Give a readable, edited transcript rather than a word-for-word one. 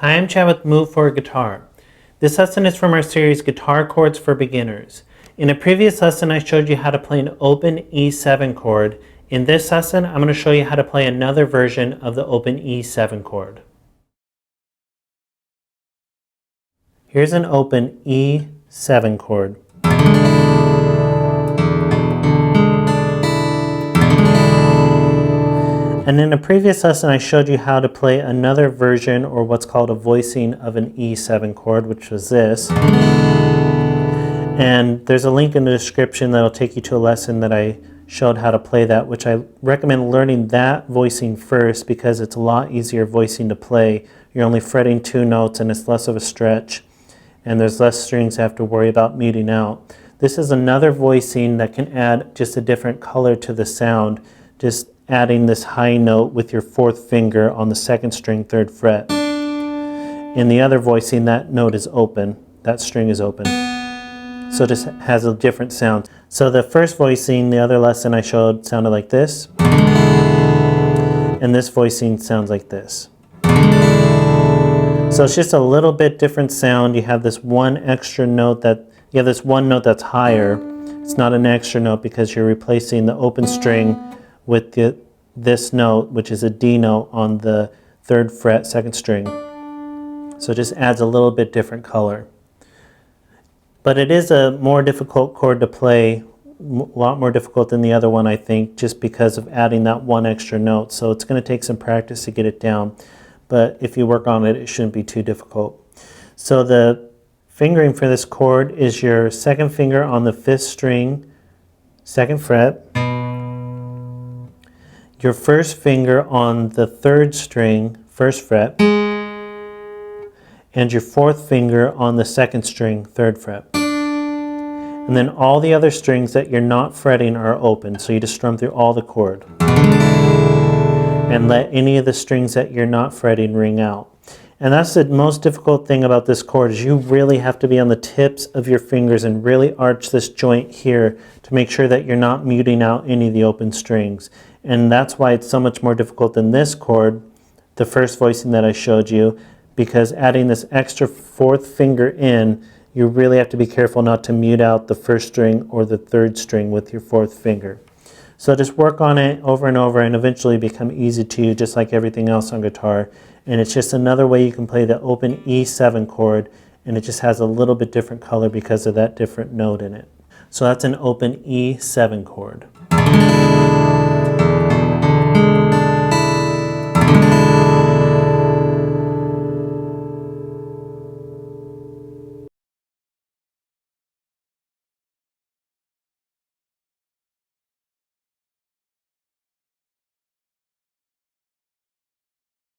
Hi, I'm Chad with Move for Guitar. This lesson is from our series Guitar Chords for Beginners. In a previous lesson, I showed you how to play an open E7 chord. In this lesson, I'm going to show you how to play another version of the open E7 chord. Here's an open E7 chord. And in a previous lesson, I showed you how to play another version, or what's called a voicing of an E7 chord, which was this. And there's a link in the description that'll take you to a lesson that I showed how to play that, which I recommend learning that voicing first because it's a lot easier voicing to play. You're only fretting 2 notes and it's less of a stretch, and there's less strings to have to worry about muting out. This is another voicing that can add just a different color to the sound, just adding this high note with your 4th finger on the 2nd string, 3rd fret. In the other voicing, that note is open, that string is open. So it just has a different sound. So the first voicing, the other lesson I showed, sounded like this. And this voicing sounds like this. So it's just a little bit different sound. You have this one extra note this one note that's higher. It's not an extra note because you're replacing the open string with this note, which is a D note on the 3rd fret, 2nd string. So it just adds a little bit different color. But it is a more difficult chord to play, a lot more difficult than the other one, I think, just because of adding that one extra note. So it's going to take some practice to get it down. But if you work on it, it shouldn't be too difficult. So the fingering for this chord is your 2nd finger on the 5th string, 2nd fret. Your 1st finger on the 3rd string, 1st fret. And your 4th finger on the 2nd string, 3rd fret. And then all the other strings that you're not fretting are open, so you just strum through all the chord. And let any of the strings that you're not fretting ring out. And that's the most difficult thing about this chord, is you really have to be on the tips of your fingers and really arch this joint here to make sure that you're not muting out any of the open strings. And that's why it's so much more difficult than this chord, the first voicing that I showed you, because adding this extra 4th finger in, you really have to be careful not to mute out the 1st string or the 3rd string with your 4th finger. So just work on it over and over and eventually become easy to you, just like everything else on guitar. And it's just another way you can play the open E7 chord, and it just has a little bit different color because of that different note in it. So that's an open E7 chord.